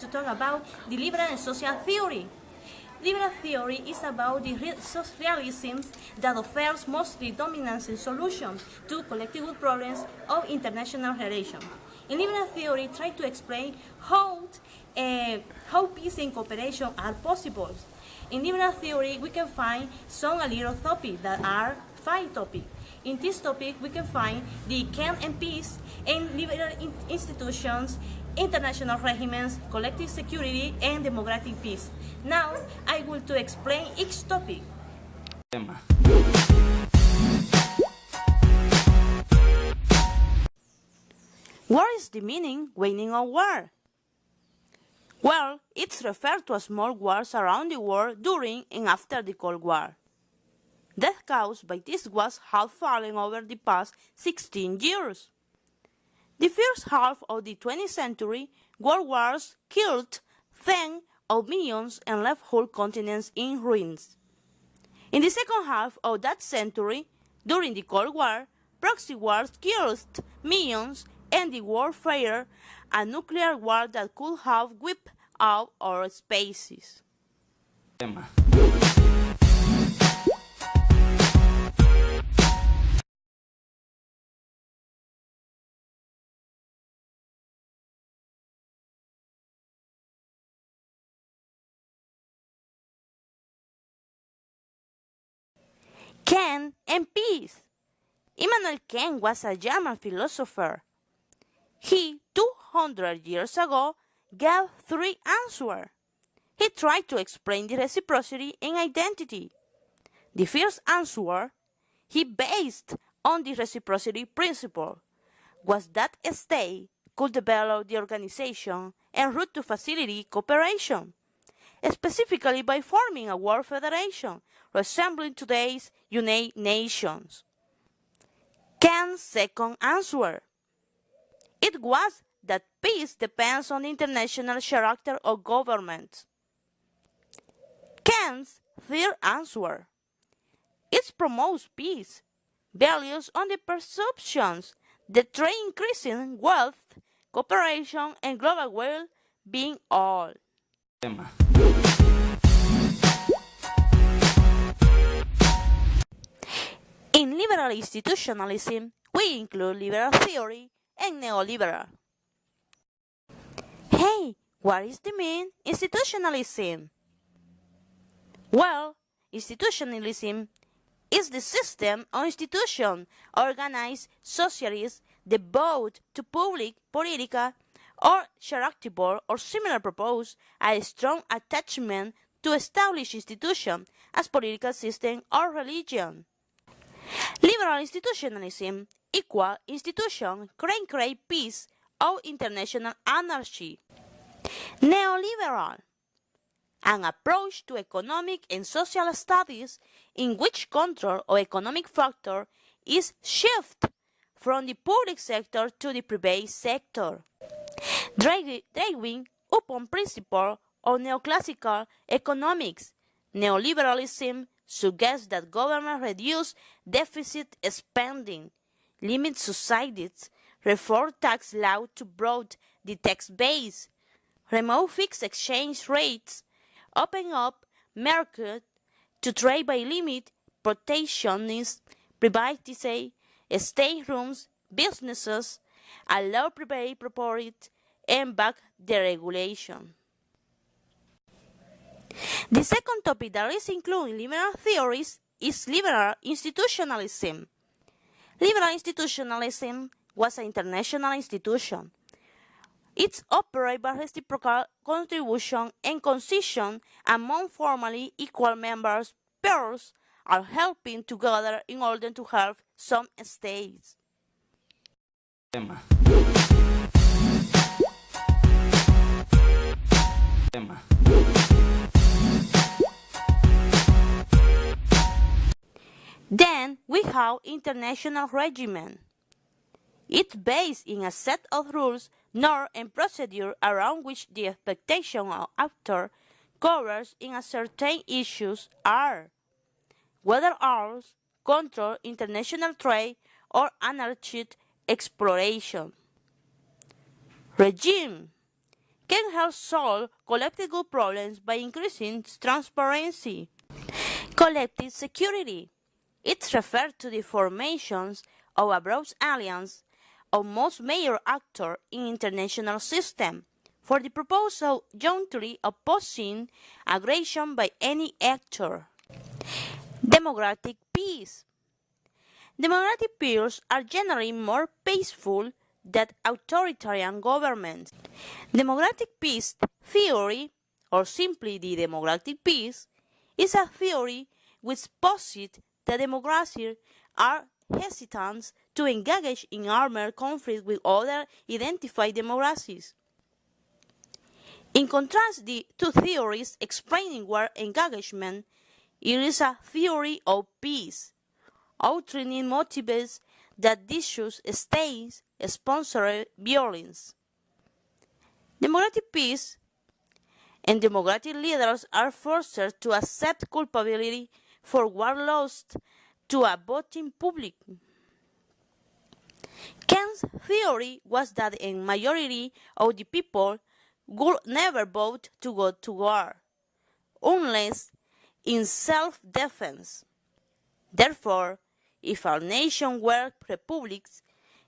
to talk about the liberal and social theory. Liberal theory is about the realism that offers mostly dominance and solutions to collective problems of international relations. In liberal theory, try to explain how peace and cooperation are possible. In liberal theory, we can find some a little topics that are 5 topics. In this topic, we can find the can and peace and liberal institutions, international regimens, collective security, and democratic peace. Now, I will to explain each topic. What is the meaning waning of war? Well, it's referred to small wars around the world during and after the Cold War. Death caused by this wars have fallen over the past 16 years. The first half of the 20th century, world wars killed tens of millions and left whole continents in ruins. In the second half of that century, during the Cold War, proxy wars killed millions and the world feared a nuclear war that could have wiped out our species. Kant and peace. Immanuel Kant was a German philosopher. He, 200 years ago, gave 3 answers. He tried to explain the reciprocity in identity. The first answer he based on the reciprocity principle was that a state could develop the organization and route to facilitate cooperation, specifically by forming a world federation resembling today's United Nations. Kant's second answer. It was that peace depends on the international character of governments. Kant's third answer. It promotes peace, values on the perceptions that trade increasing wealth, cooperation, and global well-being all. In liberal institutionalism, we include liberal theory and neoliberal. Hey, what is the mean institutionalism? Well, institutionalism is the system or institution organized societies devoted to public, political, or charitable or similar purpose a strong attachment to established institution as political system or religion. Liberal institutionalism equal institution can create peace or international anarchy. Neoliberal, an approach to economic and social studies in which control of economic factor is shifted from the public sector to the private sector, drawing upon principles of neoclassical economics. Neoliberalism suggests that governments reduce deficit spending, limit subsidies, reform tax law to broaden the tax base, remove fixed exchange rates, open up market to trade by limit protectionist, privatize state-run businesses, allow private property, and back deregulation. The second topic that is included in liberal theories is liberal institutionalism. Liberal institutionalism was an international institution. It's operated by reciprocal contribution and concession among formally equal members. Pairs are helping together in order to help some states. Then we have international regimen. It's based in a set of rules, norms, and procedures around which the expectation of actor covers in a certain issues are whether arms, control international trade, or anarchic exploration. Regime can help solve collective good problems by increasing transparency. Collective security. It refers to the formations of a broad alliance of most major actors in international system for the purpose of jointly opposing aggression by any actor. Democratic peace. Democratic peers are generally more peaceful than authoritarian governments. Democratic peace theory, or simply the democratic peace, is a theory which posits that democracies are hesitant to engage in armed conflict with other identified democracies. In contrast, the two theories explaining war engagement, it is a theory of peace, outlining motives that dissuade states sponsor violence. Democratic peace and democratic leaders are forced to accept culpability for war lost to a voting public. Kant's theory was that a majority of the people would never vote to go to war, unless in self-defense. Therefore, if our nation were republics,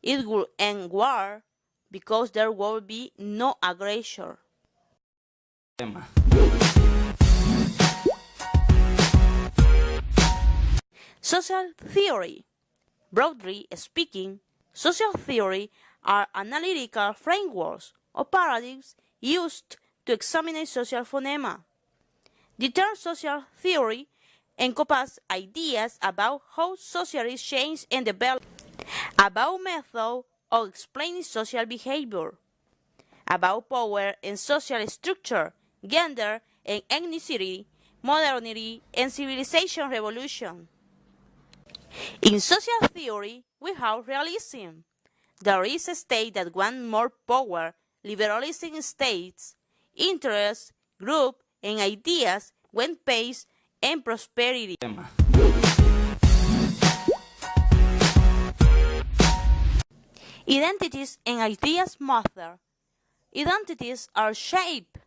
it would end war because there would be no aggressor. Social theory. Broadly speaking, social theory are analytical frameworks or paradigms used to examine social phenomena. The term social theory encompasses ideas about how society changes and develops, about methods of explaining social behavior, about power and social structure, gender and ethnicity, modernity and civilization revolution. In social theory, we have realism. There is a state that wants more power, liberalism states, interests, groups, and ideas when peace and prosperity. Identities and ideas matter. Identities are shaped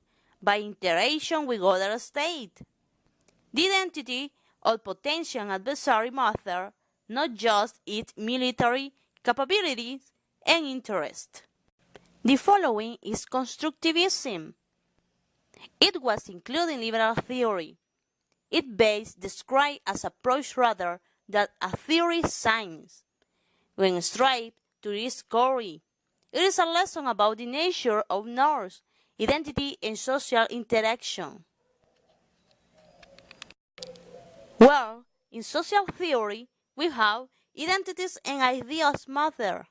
by interaction with other states. The identity of potential adversary matter, not just its military capabilities and interest. The following is constructivism. It was included in liberal theory. It base described as approach rather than a theory science. When strived to discovery, it is a lesson about the nature of norms, identity, and social interaction. Well, in social theory, we have identities and ideas matter,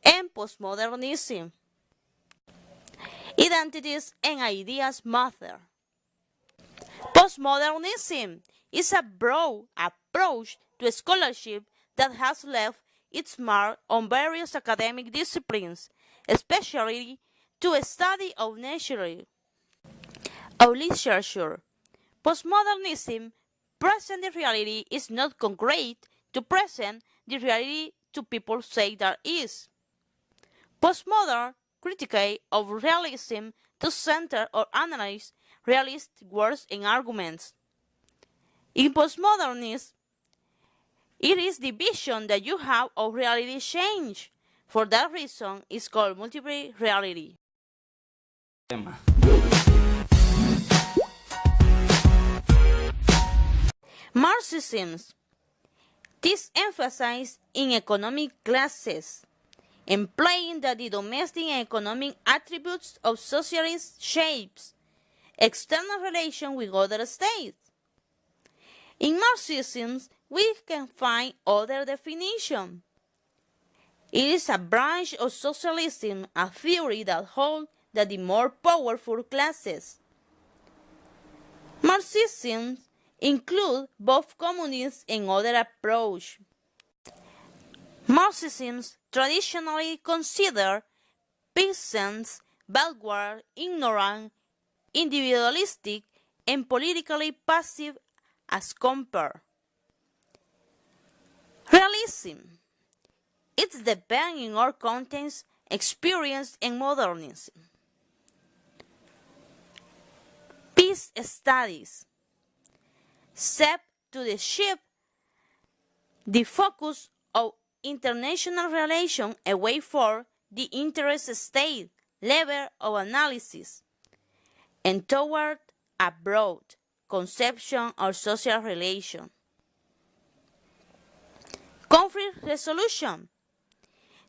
and postmodernism. Identities and ideas matter. Postmodernism is a broad approach to scholarship that has left its mark on various academic disciplines, especially to a study of nature, of literature. Postmodernism presents the reality is not concrete to present the reality to people say that is. Postmodern critique of realism to center or analyze realist words and arguments. In postmodernism, it is the vision that you have of reality change. For that reason, it's called multiple reality. Marxism. This emphasizes in economic classes, implying that the domestic and economic attributes of socialism shapes external relations with other states. In Marxism, we can find other definition. It is a branch of socialism, a theory that holds that the more powerful classes. Marxism includes both communist and other approach. Marxism traditionally considered peasants backward, ignorant, individualistic, and politically passive as compared. Realism. It's the bend in our contents, experience, and modernism. Peace studies set to shift the focus of international relations away from the interest state level of analysis and toward a broad conception of social relation. Conflict resolution.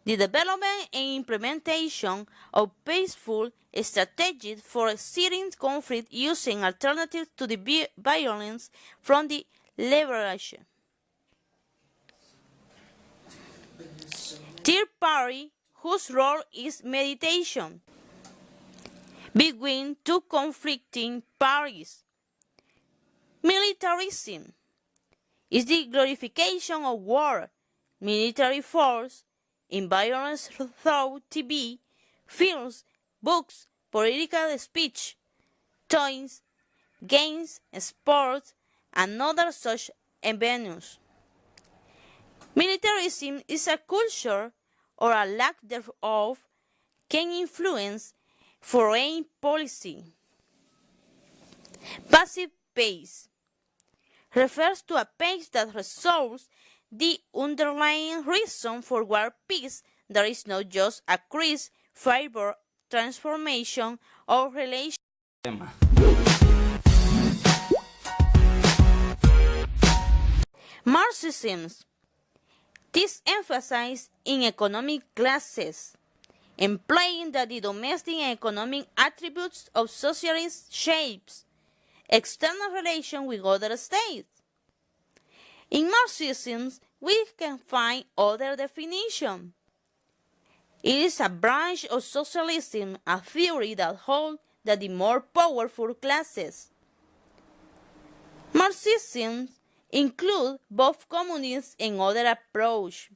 The development and implementation of peaceful strategies for exceeding conflict using alternatives to the violence from the liberation. Third party, whose role is mediation between two conflicting parties. Militarism is the glorification of war, military force, in violence through TV, films, books, political speech, toys, games, sports, and other such avenues. Militarism is a culture, or a lack thereof, can influence foreign policy. Passive pace refers to a pace that resolves the underlying reason for war peace. There is not just a increase, favor, transformation, or relation. Marxism. This emphasizes in economic classes, implying that the domestic and economic attributes of socialism shapes external relations with other states. In Marxism, we can find other definitions. It is a branch of socialism, a theory that holds that the more powerful classes. Marxism includes both communist and other approaches.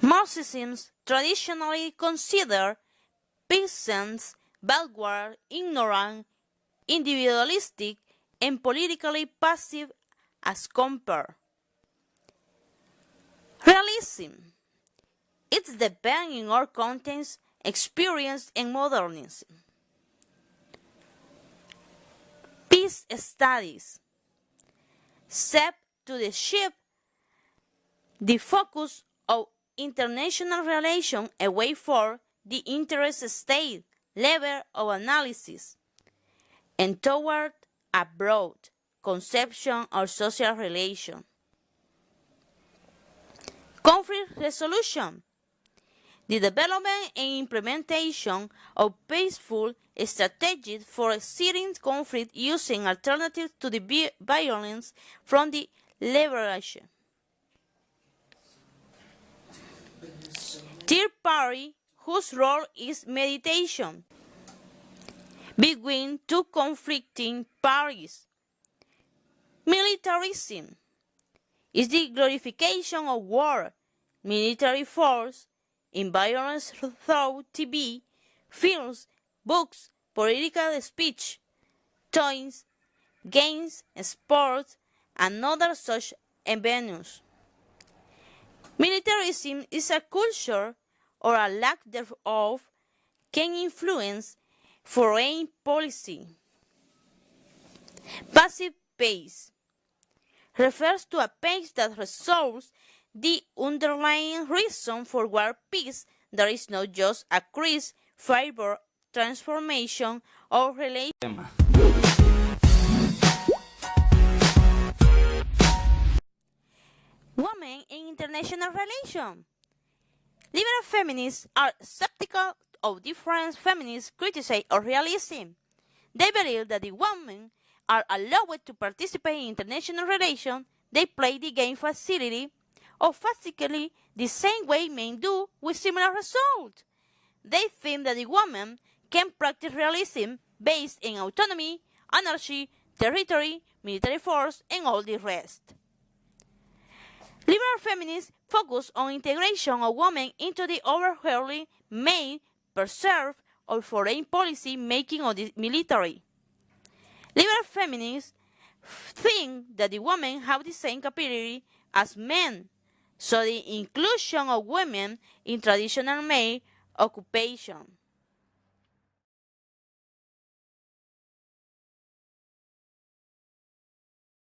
Marxism traditionally considered peasants backward, ignorant, individualistic, and politically passive as compared. Realism. It's the bend in our contents, experience, and modernism. Peace studies set to shift the focus of international relations away from the interest state level of analysis and toward a broad conception of social relation. Conflict resolution. The development and implementation of peaceful strategies for exceeding conflict using alternatives to the violence from the liberation. Third party, whose role is mediation between two conflicting parties. Militarism is the glorification of war, military force, in violence through TV, films, books, political speech, toys, games, sports, and other such avenues. Militarism is a culture, or a lack thereof, can influence foreign policy. Passive pace refers to a pace that resolves the underlying reason for war peace. There is not just a increase, favor, transformation, or relation. Women in international relations. Liberal feminists are skeptical of different feminist criticism of realism. They believe that the women are allowed to participate in international relations. They play the game facility or physically the same way men do with similar results. They think that the woman can practice realism based in autonomy, anarchy, territory, military force, and all the rest. Liberal feminists focus on integration of women into the overhaulingly made, preserve, or foreign policy making of the military. Liberal feminists think that the women have the same capability as men, so the inclusion of women in traditional male occupation